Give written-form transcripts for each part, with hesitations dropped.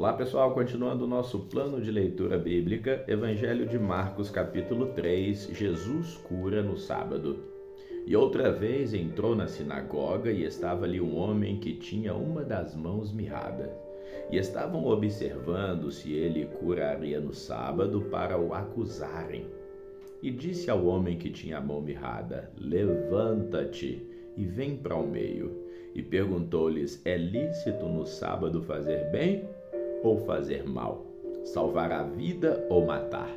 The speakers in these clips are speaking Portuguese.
Olá pessoal, continuando o nosso plano de leitura bíblica, Evangelho de Marcos capítulo 3, Jesus cura no sábado. E outra vez entrou na sinagoga e estava ali um homem que tinha uma das mãos mirrada. E estavam observando se ele curaria no sábado para o acusarem. E disse ao homem que tinha a mão mirrada: levanta-te e vem para o meio. E perguntou-lhes: é lícito no sábado fazer bem ou fazer mal? Salvar a vida ou matar?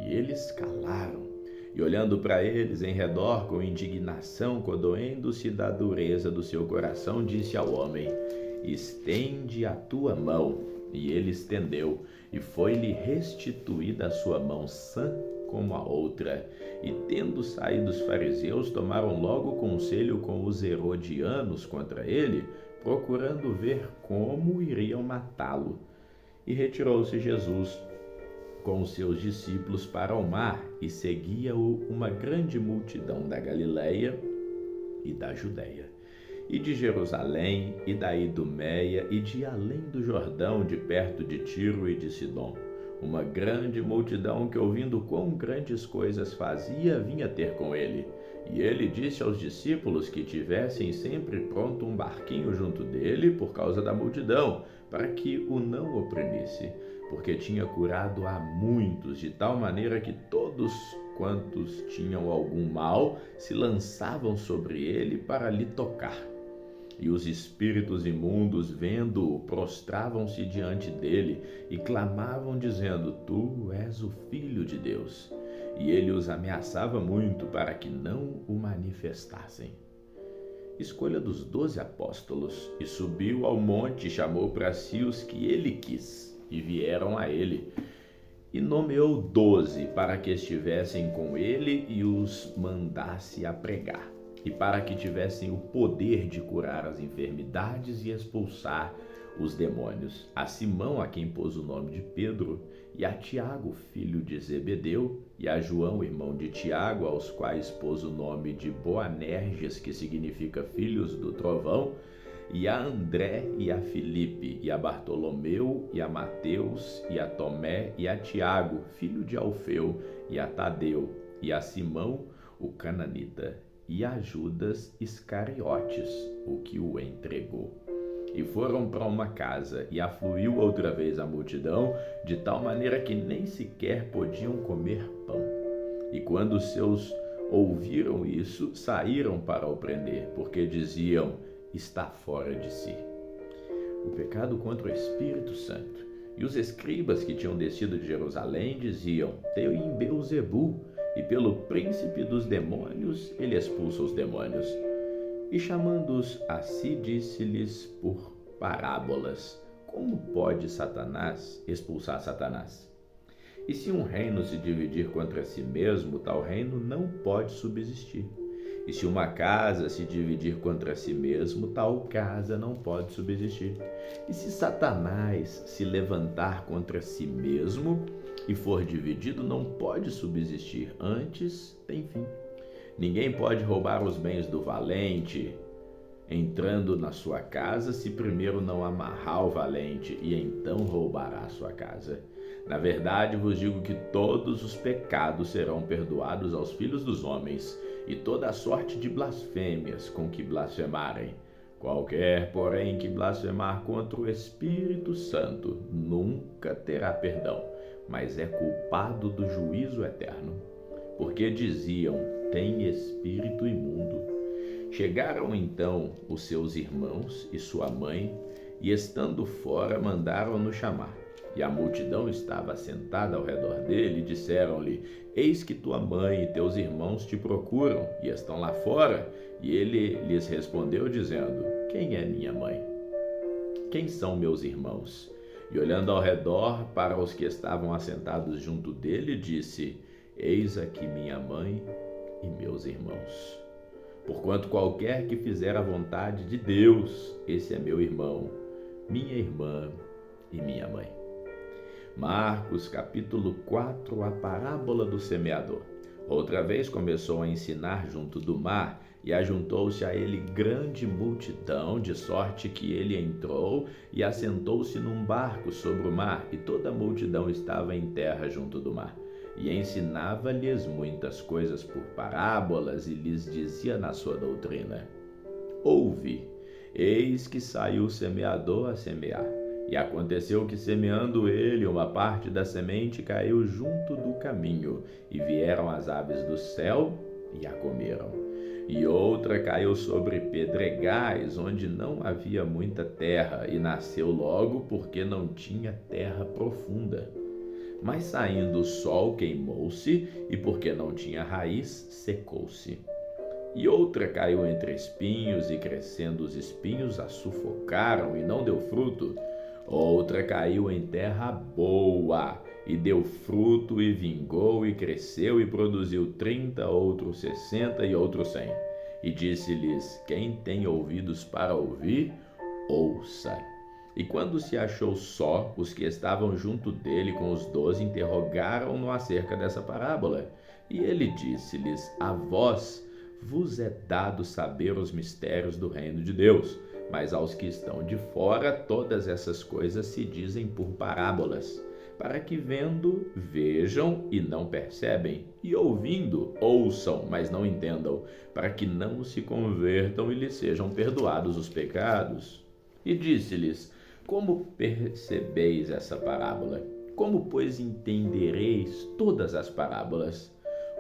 E eles calaram. E olhando para eles em redor com indignação, cordoendo-se da dureza do seu coração, disse ao homem: estende a tua mão. E ele estendeu, e foi-lhe restituída a sua mão sã como a outra. E tendo saído os fariseus, tomaram logo conselho com os herodianos contra ele, procurando ver como iriam matá-lo. E retirou-se Jesus com os seus discípulos para o mar, e seguia-o uma grande multidão da Galileia e da Judeia, e de Jerusalém, e da Idumeia, e de além do Jordão, de perto de Tiro e de Sidom. Uma grande multidão que, ouvindo quão grandes coisas fazia, vinha ter com ele. E ele disse aos discípulos que tivessem sempre pronto um barquinho junto dele por causa da multidão, para que o não oprimisse, porque tinha curado a muitos, de tal maneira que todos quantos tinham algum mal se lançavam sobre ele para lhe tocar. E os espíritos imundos, vendo-o, prostravam-se diante dele e clamavam, dizendo: tu és o Filho de Deus. E ele os ameaçava muito para que não o manifestassem. Escolha dos 12 apóstolos, e subiu ao monte e chamou para si os que ele quis, e vieram a ele. E nomeou 12 para que estivessem com ele e os mandasse a pregar, e para que tivessem o poder de curar as enfermidades e expulsar os demônios: a Simão, a quem pôs o nome de Pedro, e a Tiago, filho de Zebedeu, e a João, irmão de Tiago, aos quais pôs o nome de Boanerges, que significa filhos do trovão, e a André, e a Filipe, e a Bartolomeu, e a Mateus, e a Tomé, e a Tiago, filho de Alfeu, e a Tadeu, e a Simão, o cananita, e a Judas Iscariotes, o que o entregou. E foram para uma casa, e afluiu outra vez a multidão, de tal maneira que nem sequer podiam comer pão. E quando os seus ouviram isso, saíram para o prender, porque diziam: está fora de si. O pecado contra o Espírito Santo. E os escribas que tinham descido de Jerusalém diziam: tem Beelzebu, e pelo príncipe dos demônios ele expulsa os demônios. E chamando-os a si, disse-lhes por parábolas: como pode Satanás expulsar Satanás? E se um reino se dividir contra si mesmo, tal reino não pode subsistir. E se uma casa se dividir contra si mesmo, tal casa não pode subsistir. E se Satanás se levantar contra si mesmo e for dividido, não pode subsistir, antes tem fim. Ninguém pode roubar os bens do valente, entrando na sua casa, se primeiro não amarrar o valente, e então roubará a sua casa. Na verdade, vos digo que todos os pecados serão perdoados aos filhos dos homens, e toda a sorte de blasfêmias com que blasfemarem. Qualquer, porém, que blasfemar contra o Espírito Santo nunca terá perdão, mas é culpado do juízo eterno. Porque diziam: tem espírito imundo. Chegaram então os seus irmãos e sua mãe, e estando fora, mandaram-no chamar. E a multidão estava assentada ao redor dele, e disseram-lhe: eis que tua mãe e teus irmãos te procuram, e estão lá fora. E ele lhes respondeu, dizendo: quem é minha mãe? Quem são meus irmãos? E olhando ao redor para os que estavam assentados junto dele, disse: eis aqui minha mãe e meus irmãos. Porquanto qualquer que fizer a vontade de Deus, esse é meu irmão, minha irmã e minha mãe. Marcos capítulo 4, a parábola do semeador. Outra vez começou a ensinar junto do mar, E ajuntou-se a ele grande multidão, de sorte que ele entrou e assentou-se num barco sobre o mar, e toda a multidão estava em terra junto do mar. E ensinava-lhes muitas coisas por parábolas, e lhes dizia na sua doutrina: Ouve, eis que saiu o semeador a semear. E aconteceu que, semeando ele, uma parte da semente caiu junto do caminho, e vieram as aves do céu e a comeram. E outra caiu sobre pedregais, onde não havia muita terra, e nasceu logo, porque não tinha terra profunda. Mas saindo o sol, queimou-se, e porque não tinha raiz, secou-se. E outra caiu entre espinhos, e crescendo os espinhos a sufocaram, e não deu fruto. Outra caiu em terra boa, e deu fruto, e vingou, e cresceu, e produziu 30, outro 60 e outro 100. E disse-lhes: Quem tem ouvidos para ouvir, ouça. E quando se achou só, os que estavam junto dele com os 12 interrogaram-no acerca dessa parábola. E ele disse-lhes: A vós vos é dado saber os mistérios do reino de Deus, mas aos que estão de fora todas essas coisas se dizem por parábolas, para que vendo, vejam e não percebem, e ouvindo, ouçam, mas não entendam, para que não se convertam e lhes sejam perdoados os pecados. E disse-lhes: Como percebeis essa parábola? Como, pois, entendereis todas as parábolas?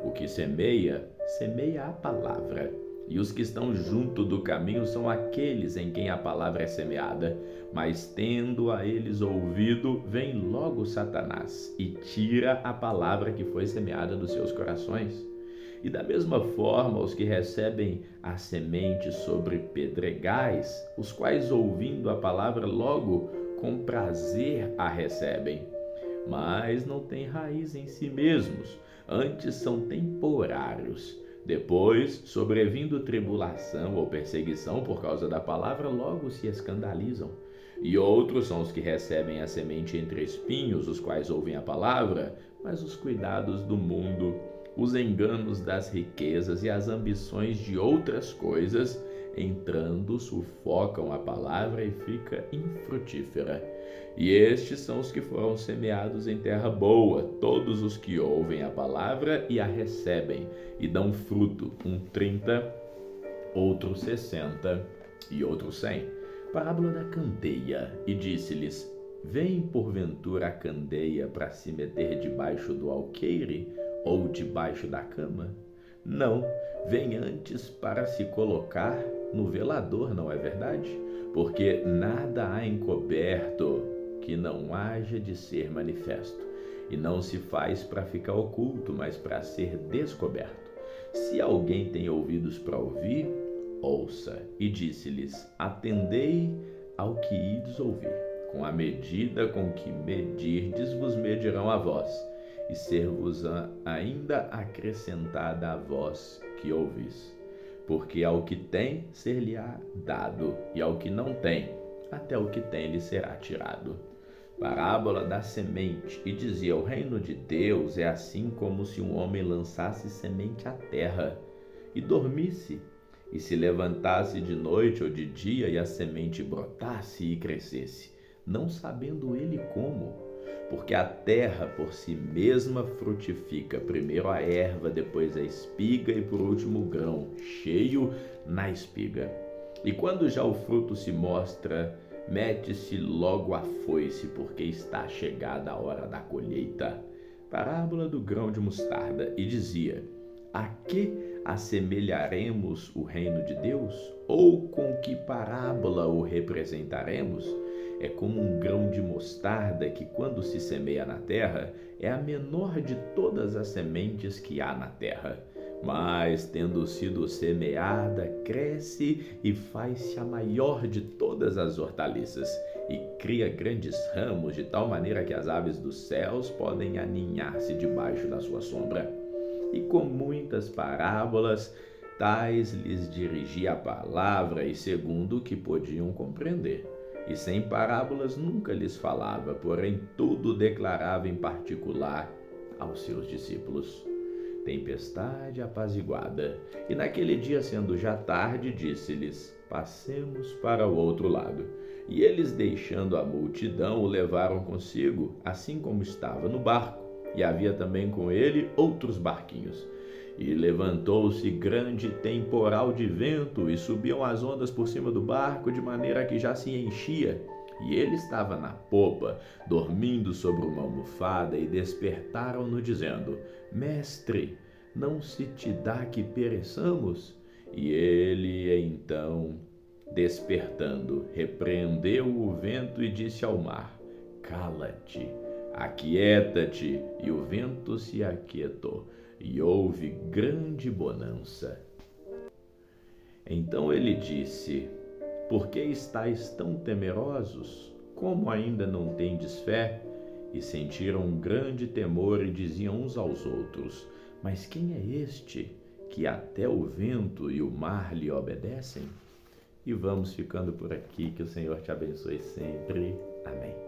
O que semeia, semeia a palavra. E os que estão junto do caminho são aqueles em quem a palavra é semeada. Mas tendo a eles ouvido, vem logo Satanás e tira a palavra que foi semeada dos seus corações. E da mesma forma, os que recebem a semente sobre pedregais, os quais, ouvindo a palavra, logo com prazer a recebem, mas não têm raiz em si mesmos, antes são temporários. Depois, sobrevindo tribulação ou perseguição por causa da palavra, logo se escandalizam. E outros são os que recebem a semente entre espinhos, os quais ouvem a palavra, mas os cuidados do mundo, os enganos das riquezas e as ambições de outras coisas, entrando, sufocam a palavra e fica infrutífera. E estes são os que foram semeados em terra boa, todos os que ouvem a palavra e a recebem, e dão fruto, um 30, outro 60 e outro 100. Parábola da candeia. E disse-lhes: Vem porventura a candeia para se meter debaixo do alqueire ou debaixo da cama? Não, vem antes para se colocar no velador, não é verdade? Porque nada há encoberto que não haja de ser manifesto, e não se faz para ficar oculto, mas para ser descoberto. Se alguém tem ouvidos para ouvir, ouça. E disse-lhes: Atendei ao que ides ouvir. Com a medida com que medirdes, vos medirão a vós, e ser-vos ainda acrescentada a vós que ouvis. Porque ao que tem, ser-lhe-á dado, e ao que não tem, até o que tem lhe será tirado. Parábola da semente. E dizia: O reino de Deus é assim como se um homem lançasse semente à terra, e dormisse, e se levantasse de noite ou de dia, e a semente brotasse e crescesse, não sabendo ele como. Porque a terra por si mesma frutifica, primeiro a erva, depois a espiga e por último o grão, cheio na espiga. E quando já o fruto se mostra, mete-se logo a foice, porque está chegada a hora da colheita. Parábola do grão de mostarda. E dizia: A que assemelharemos o reino de Deus? Ou com que parábola o representaremos? É como um grão de mostarda que, quando se semeia na terra, é a menor de todas as sementes que há na terra. Mas, tendo sido semeada, cresce e faz-se a maior de todas as hortaliças, e cria grandes ramos, de tal maneira que as aves dos céus podem aninhar-se debaixo da sua sombra. E com muitas parábolas, tais lhes dirigia a palavra, e segundo o que podiam compreender. E sem parábolas nunca lhes falava, porém tudo declarava em particular aos seus discípulos. tempestade apaziguada. E naquele dia, sendo já tarde, disse-lhes: passemos para o outro lado. E eles, deixando a multidão, o levaram consigo, assim como estava no barco. E havia também com ele outros barquinhos. E levantou-se grande temporal de vento, e subiam as ondas por cima do barco, de maneira que já se enchia. E ele estava na popa, dormindo sobre uma almofada, e despertaram-no, dizendo: Mestre, não se te dá que pereçamos? E ele, então, despertando, repreendeu o vento e disse ao mar: Cala-te, aquieta-te. E o vento se aquietou, e houve grande bonança. Então ele disse: por que estáis tão temerosos? Como ainda não tendes fé? E sentiram um grande temor e diziam uns aos outros: mas quem é este, que até o vento e o mar lhe obedecem? E vamos ficando por aqui, que o Senhor te abençoe sempre. Amém.